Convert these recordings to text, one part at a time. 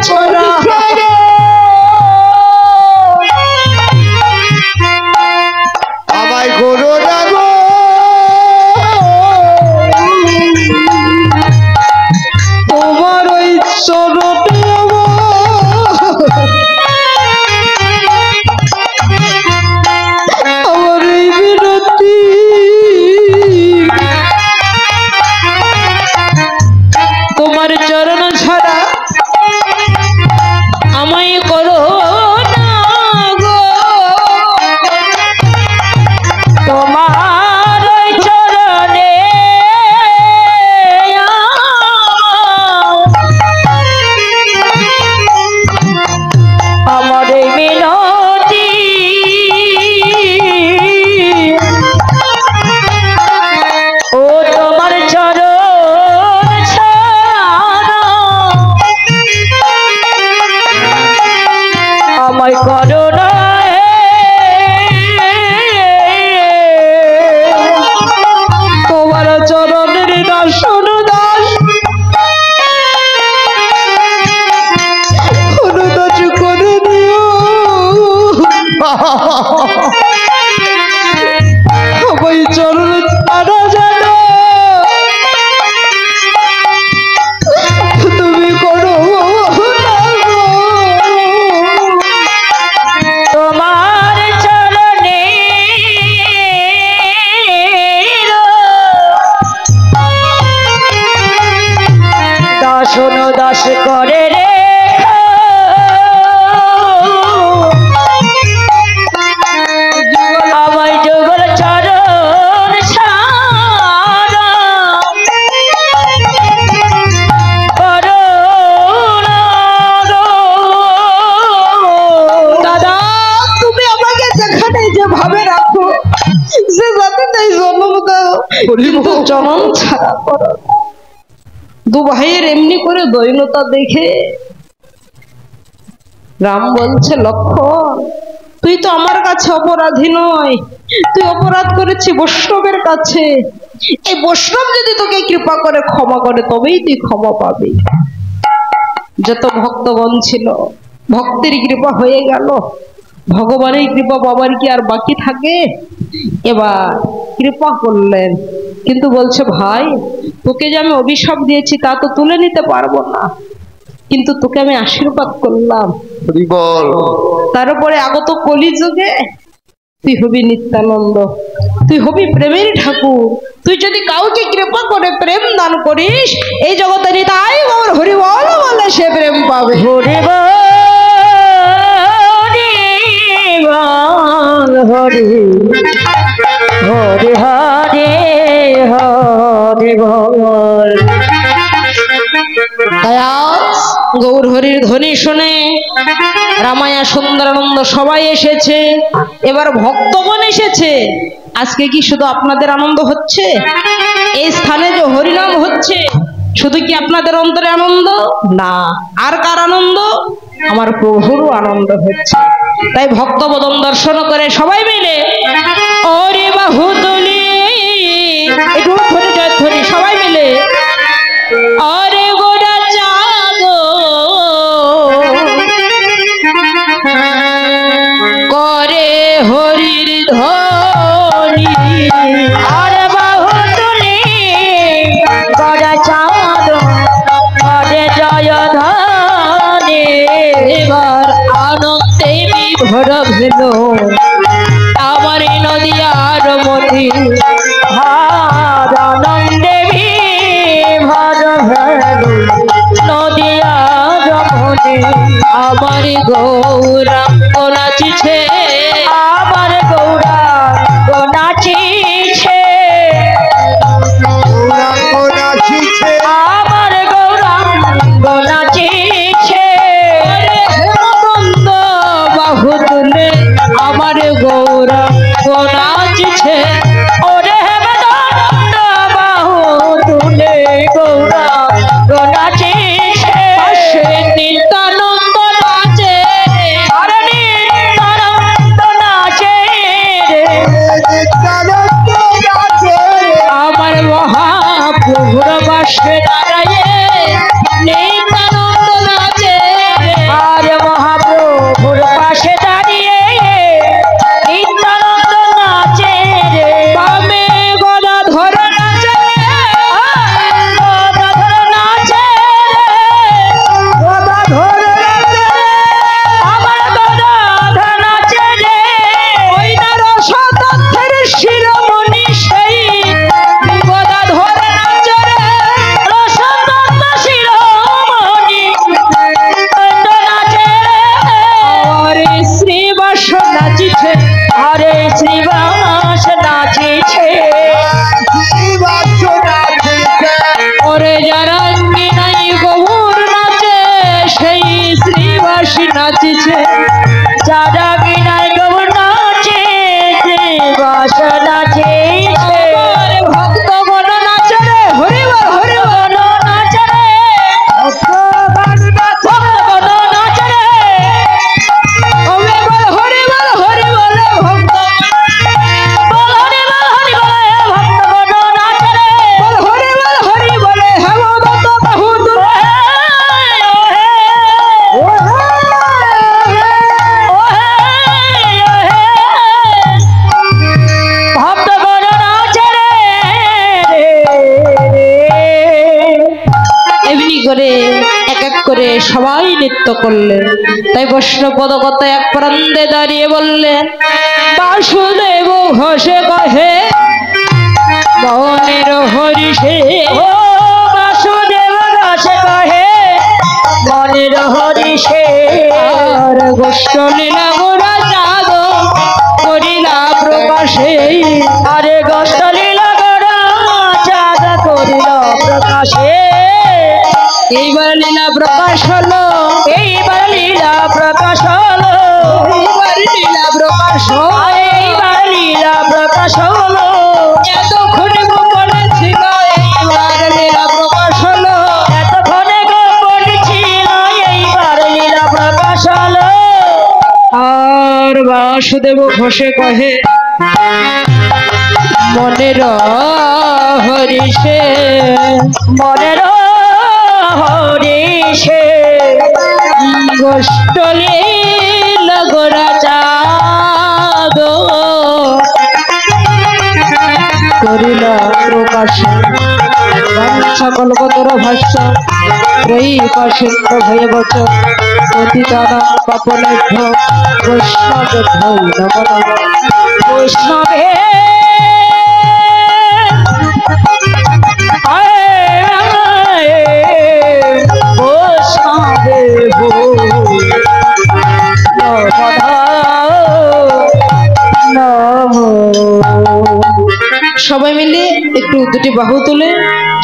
ছড়া আমায় করো না গো তোমার ওই চরণে আমার এই বিরতি তোমার চরণ ছাড়া আমায় করো না গো তোমার ওই চরণে আমার এই মিনতি ও তোমার চরণ ছাড়া আমায় করো না তোমার চরণের দর্শন দাস অনুদাস করে দিও আমায় চরণ ছাড়া জানো তুমি করো না গো। তোমার চরণে দাসন দাস করে রে আমায় যুগল চরণ ছাড়া করো না গো। দাদা তুমি আমাকে যেখানে যেভাবে রাখো সে জাতিটাই জন্ম দাও কিন্তু চরণ ছাড়া করো না। দু ভাইয়ের এমনি করে দৈনতা দেখে রাম বলছে লক্ষণ তুই তো আমার কাছে অপরাধী নয়, তুই অপরাধ করেছিস বৈষ্ণবের কাছে। এই বৈষ্ণব যদি তোকে কৃপা করে ক্ষমা করে তবেই তুই ক্ষমা পাবি। যত ভক্তগণ ছিল ভক্তের কৃপা হয়ে গেল, ভগবানের কৃপা পাবার কি আর বাকি থাকে? এবার কৃপা করলেন, কিন্তু বলছে ভাই তোকে যে আমি অভিশাপ দিয়েছি তা তো তুলে নিতে পারবো না, কিন্তু তোকে আমি আশীর্বাদ করলাম তারপরে আগত কলিযুগে তুই হবি নিত্যানন্দ, তুই হবি প্রেমের ঠাকুর। তুই যদি কাউকে কৃপা করে প্রেম দান করিস এই জগতে নিতাই গৌর হরি বল বলে সে প্রেম পাবে। হরি বল হরি হরি হরি হরি বল। গৌর হরির ধ্বনি শুনে রামায়া সুন্দরানন্দ সবাই এসেছে, এবার ভক্তগণ এসেছে। আজকে কি শুধু আপনাদের আনন্দ হচ্ছে? এই স্থানে যে হরিনাম হচ্ছে শুধু কি আপনাদের অন্তরে আনন্দ না, আর কার আনন্দ? আমার প্রভুরও আনন্দ হচ্ছে। তাই ভক্তবদন দর্শন করে সবাই মিলে ওরে বাহু তুলি একটু ধ্বনি জয়ধ্বনি সবাই মিলে আরে গোড়া চাঁদ করে হরির ধ্বনি আরে বাহু তুলি গোড়া চাঁদ করে জয় ধ্বনি। এবার আনন্দে বিভোর ভেল আমার নদিয়ার মতি আনন্দে বিভোর ভেল নদিয়ার মতি। আমার গৌরাঙ্গ নাচিছে, আমার গৌরাঙ্গ নাচিছে, আমার গৌরাঙ্গ নাচিছে। হেমবন্ধ বাহু তুলে আমার গৌরাঙ্গ নাচিছে, ওরে হেমবন্ধ বাহু তুলে গৌরাঙ্গ নাচিছে। সে নিত্যানন্দ নাচে, আরে নিত্যানন্দ নাচে রে, আমার মহাপ্রভুর বাসে দাঁড়ায়ে নিত্যানন্দ নাচে চাঁদা কিনার গৌর নাচে বাসা নাচে ভক্ত গণ নাচে রে হরি বল হরি বল নাচে রে ভক্ত গণ নাচে রে হরি বল হরি বল হরি বল ভক্ত বল হরি বল ভক্ত গণ নাচে রে বল হরি বল হরি বল হেমন্ত বাহু তুলে এমনি করে এক এক করে সবাই নৃত্য করলেন। তাই বৈষ্ণব পদকতা এক প্রান্তে দাঁড়িয়ে বললেন, বাসুদেব ঘোষে কহে মনের হরিষে, ও বাসুদেব ঘোষে কহে মনের হরিষে, আর গোষ্ঠ লীলা গোরা চাঁদ করিলা প্রকাশে, আরে গোষ্ঠ লীলা গোরা চাঁদ করিল প্রকাশে। এইবার লীলা প্রকাশ হলো, এইবার লীলা প্রকাশ হলো, এইবার লীলা প্রকাশ হলো, এইবার লীলা প্রকাশ হলো, এতক্ষণ গোপনে ছিল এইবার লীলা প্রকাশ হলো, এতক্ষণে গোপন ছিল এইবার লীলা প্রকাশ হলো। আর বাসুদেব ঘোষে কহে মনের হরিষে, মনের হরিষে গোষ্ঠ লীলা গোরা চাঁদ করিল প্রকাশে, সকল কতর ভাষ্য রই পাশেন্দ্র ভয়ে বচ পতিতানাং পাপনেভ্য বৈষ্ণবেভ্যো নমো নমঃ। বৈষ্ণবে বৈষ্ণবে সবাই মিলে একটু দুটি বাহু তুলে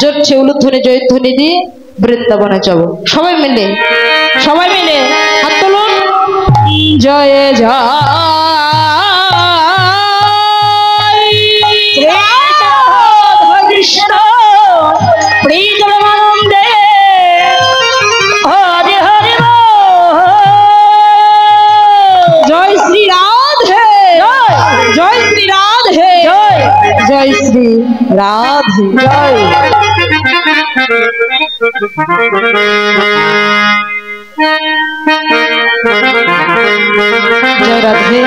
জোরছে উলুধ্বনি জয়ধ্বনি দিয়ে বৃন্দাবনে যাব। সবাই মিলে হাত তুলুন, জয় জয় কৃষ্ণ প্রিয়মানন্দে হরে হরে জয় শ্রী রাধে, জয় শ্রী রাধে, জয় শ্রী রাধে, জয়। জয় রাধে।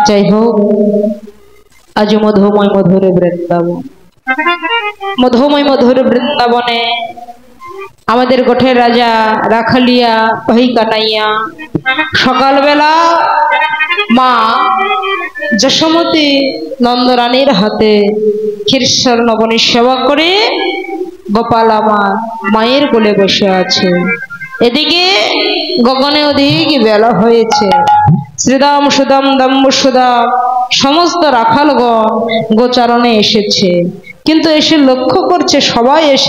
যাই হোক, আজ মধুময় মধুর বৃন্দাবন, মধুময় মধুর বৃন্দাবনে আমাদের গোঠের রাজা রাখালিয়া ভাই কানাইয়া সকালবেলা মা যশোমতী নন্দরানীর হাতে ক্ষীরসর নবনীর সেবা করে গোপাল আমার মায়ের কোলে বসে আছে। এদিকে গগনে অধিক বেলা হয়েছে, শ্রীদাম সুদাম দাম্ব সুদাম সমস্ত রাখালগণ গোচারণে এসেছে, কিন্তু এসে লক্ষ্য করছে সবাই এসে